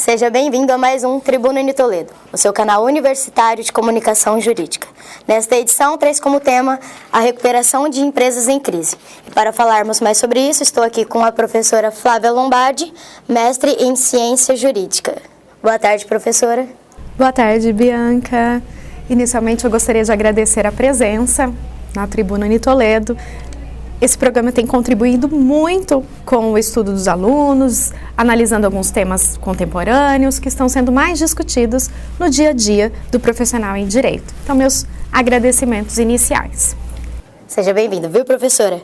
Seja bem-vindo a mais um Tribuna Uni Toledo, o seu canal universitário de comunicação jurídica. Nesta edição, traz como tema a recuperação de empresas em crise. E para falarmos mais sobre isso, estou aqui com a professora Flávia Lombardi, mestre em Ciência Jurídica. Boa tarde, professora. Boa tarde, Bianca. Inicialmente, eu gostaria de agradecer a presença na Tribuna Uni Toledo. Esse programa tem contribuído muito com o estudo dos alunos, analisando alguns temas contemporâneos que estão sendo mais discutidos no dia a dia do profissional em Direito. Então, meus agradecimentos iniciais. Seja bem-vindo, viu, professora?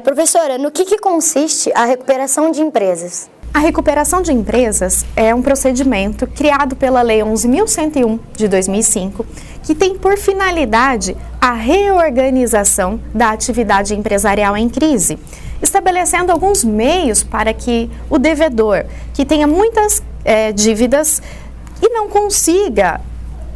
Professora, no que consiste a recuperação de empresas? A recuperação de empresas é um procedimento criado pela Lei 11.101 de 2005, que tem por finalidade a reorganização da atividade empresarial em crise, estabelecendo alguns meios para que o devedor, que tenha muitas dívidas e não consiga,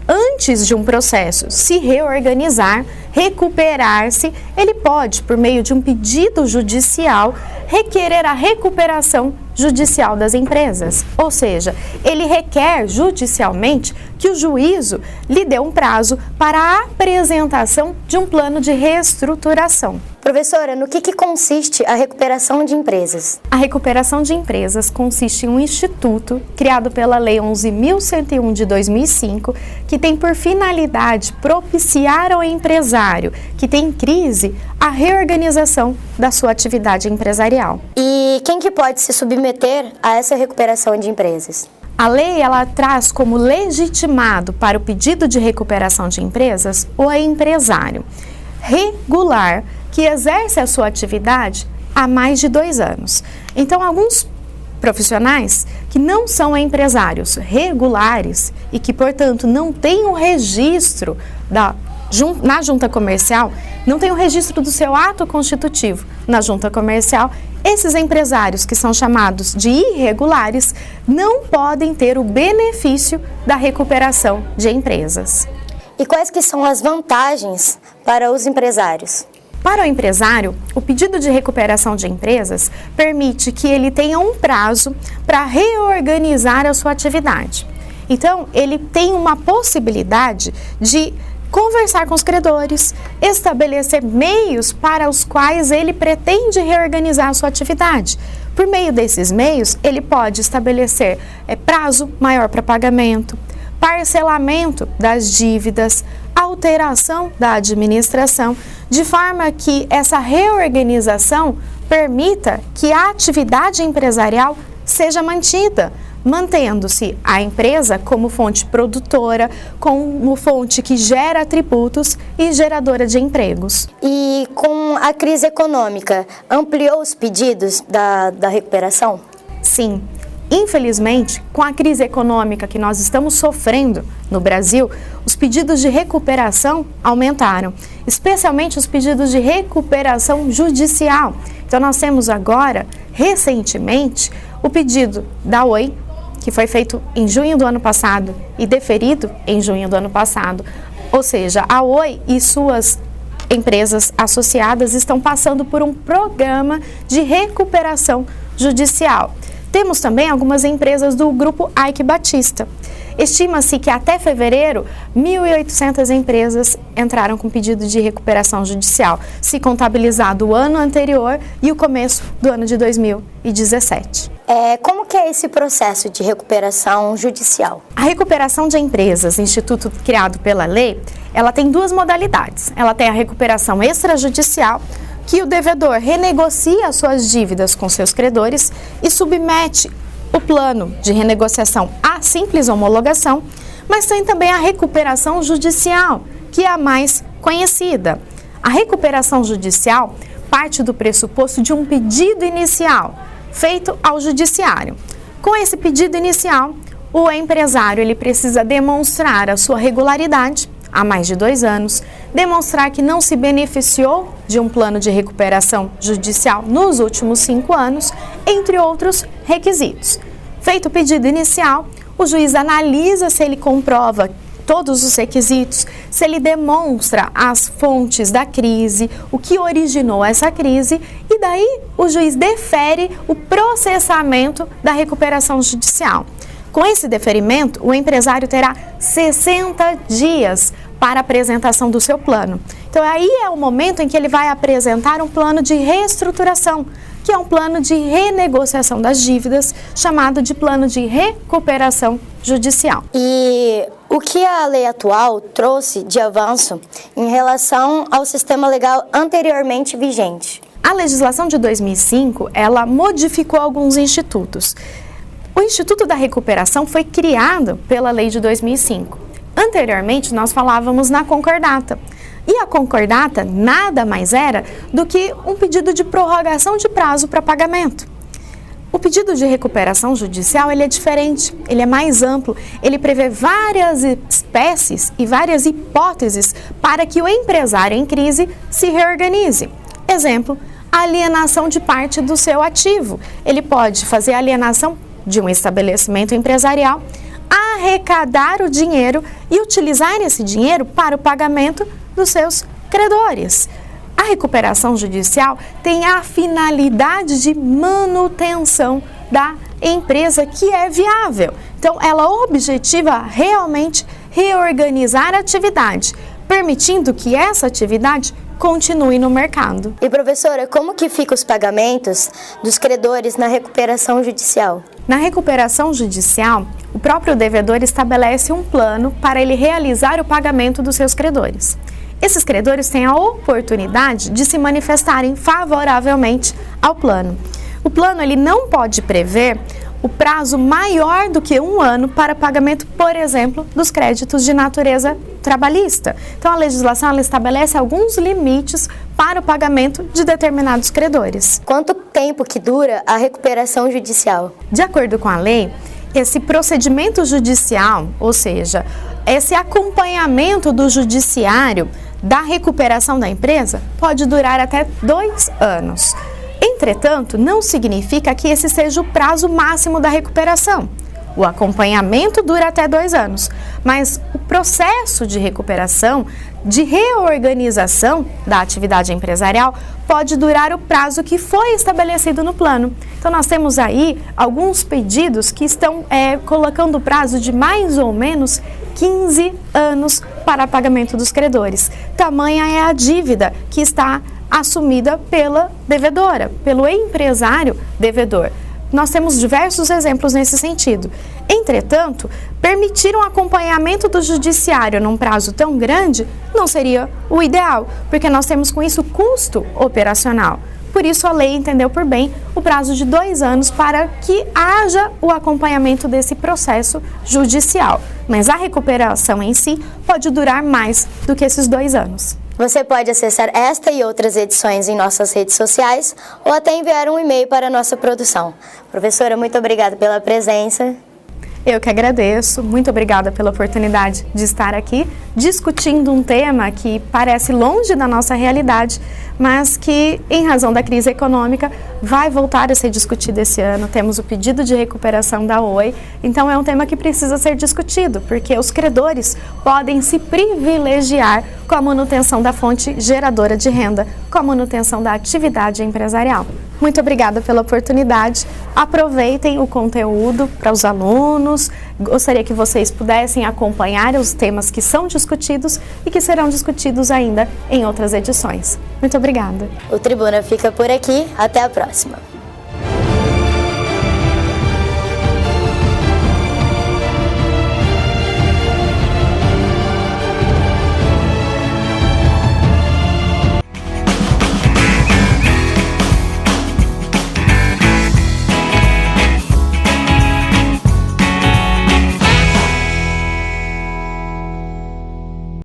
antes de um processo, se reorganizar, recuperar-se, ele pode, por meio de um pedido judicial, requerer a recuperação judicial das empresas. Ou seja, ele requer judicialmente que o juízo lhe dê um prazo para a apresentação de um plano de reestruturação. Professora, no que consiste a recuperação de empresas? A recuperação de empresas consiste em um instituto criado pela Lei 11.101 de 2005, que tem por finalidade propiciar ao empresário que tem em crise a reorganização da sua atividade empresarial. E quem que pode se submeter a essa recuperação de empresas? A lei, ela traz como legitimado para o pedido de recuperação de empresas o empresário regular que exerce a sua atividade há mais de 2 anos. Então, alguns profissionais que não são empresários regulares e que, portanto, não têm o registro na junta comercial, não tem o registro do seu ato constitutivo na junta comercial, esses empresários que são chamados de irregulares não podem ter o benefício da recuperação de empresas. E quais que são as vantagens para os empresários? Para o empresário, o pedido de recuperação de empresas permite que ele tenha um prazo para reorganizar a sua atividade. Então, ele tem uma possibilidade de conversar com os credores, estabelecer meios para os quais ele pretende reorganizar a sua atividade. Por meio desses meios, ele pode estabelecer prazo maior para pagamento, parcelamento das dívidas, alteração da administração, de forma que essa reorganização permita que a atividade empresarial seja mantida, mantendo-se a empresa como fonte produtora, como fonte que gera tributos e geradora de empregos. E com a crise econômica, ampliou os pedidos da recuperação? Sim. Infelizmente, com a crise econômica que nós estamos sofrendo no Brasil, os pedidos de recuperação aumentaram, especialmente os pedidos de recuperação judicial. Então, nós temos agora, recentemente, o pedido da Oi, que foi feito em junho do ano passado e deferido em junho do ano passado. Ou seja, a Oi e suas empresas associadas estão passando por um programa de recuperação judicial. Temos também algumas empresas do grupo Eike Batista. Estima-se que até fevereiro, 1.800 empresas entraram com pedido de recuperação judicial, se contabilizar do ano anterior e o começo do ano de 2017. Como que é esse processo de recuperação judicial? A recuperação de empresas, instituto criado pela lei, ela tem 2 modalidades. Ela tem a recuperação extrajudicial, que o devedor renegocia suas dívidas com seus credores e submete o plano de renegociação à simples homologação, mas tem também a recuperação judicial, que é a mais conhecida. A recuperação judicial parte do pressuposto de um pedido inicial feito ao judiciário. Com esse pedido inicial, o empresário ele precisa demonstrar a sua regularidade há mais de 2 anos, demonstrar que não se beneficiou de um plano de recuperação judicial nos últimos 5 anos, entre outros requisitos. Feito o pedido inicial, o juiz analisa se ele comprova todos os requisitos, se ele demonstra as fontes da crise, o que originou essa crise, e daí o juiz defere o processamento da recuperação judicial. Com esse deferimento, o empresário terá 60 dias para a apresentação do seu plano. Então, aí é o momento em que ele vai apresentar um plano de reestruturação, que é um plano de renegociação das dívidas, chamado de plano de recuperação judicial. E o que a lei atual trouxe de avanço em relação ao sistema legal anteriormente vigente? A legislação de 2005, ela modificou alguns institutos. O Instituto da Recuperação foi criado pela lei de 2005. Anteriormente, nós falávamos na concordata. E a concordata nada mais era do que um pedido de prorrogação de prazo para pagamento. O pedido de recuperação judicial ele é diferente, ele é mais amplo, ele prevê várias espécies e várias hipóteses para que o empresário em crise se reorganize. Exemplo, a alienação de parte do seu ativo. Ele pode fazer a alienação de um estabelecimento empresarial, arrecadar o dinheiro e utilizar esse dinheiro para o pagamento dos seus credores. A recuperação judicial tem a finalidade de manutenção da empresa que é viável. Então, ela objetiva realmente reorganizar a atividade, permitindo que essa atividade continue no mercado. E professora, como que ficam os pagamentos dos credores na recuperação judicial? Na recuperação judicial, o próprio devedor estabelece um plano para ele realizar o pagamento dos seus credores. Esses credores têm a oportunidade de se manifestarem favoravelmente ao plano. O plano ele não pode prever o prazo maior do que 1 ano para pagamento, por exemplo, dos créditos de natureza trabalhista. Então, a legislação ela estabelece alguns limites para o pagamento de determinados credores. Quanto tempo que dura a recuperação judicial? De acordo com a lei, esse procedimento judicial, ou seja, esse acompanhamento do judiciário da recuperação da empresa, pode durar até 2 anos. Entretanto, não significa que esse seja o prazo máximo da recuperação. O acompanhamento dura até 2 anos, mas o processo de recuperação, de reorganização da atividade empresarial, pode durar o prazo que foi estabelecido no plano. Então, nós temos aí alguns pedidos que estão colocando o prazo de mais ou menos 15 anos para pagamento dos credores. Tamanha é a dívida que está assumida pela devedora, pelo empresário devedor. Nós temos diversos exemplos nesse sentido. Entretanto, permitir um acompanhamento do judiciário num prazo tão grande não seria o ideal, porque nós temos com isso custo operacional. Por isso, a lei entendeu por bem o prazo de 2 anos para que haja o acompanhamento desse processo judicial. Mas a recuperação em si pode durar mais do que esses 2 anos. Você pode acessar esta e outras edições em nossas redes sociais ou até enviar um e-mail para a nossa produção. Professora, muito obrigada pela presença. Eu que agradeço, muito obrigada pela oportunidade de estar aqui discutindo um tema que parece longe da nossa realidade, mas que, em razão da crise econômica, vai voltar a ser discutido esse ano. Temos o pedido de recuperação da Oi, então é um tema que precisa ser discutido, porque os credores podem se privilegiar com a manutenção da fonte geradora de renda, com a manutenção da atividade empresarial. Muito obrigada pela oportunidade. Aproveitem o conteúdo para os alunos. Gostaria que vocês pudessem acompanhar os temas que são discutidos e que serão discutidos ainda em outras edições. Muito obrigada. O Tribuna fica por aqui. Até a próxima.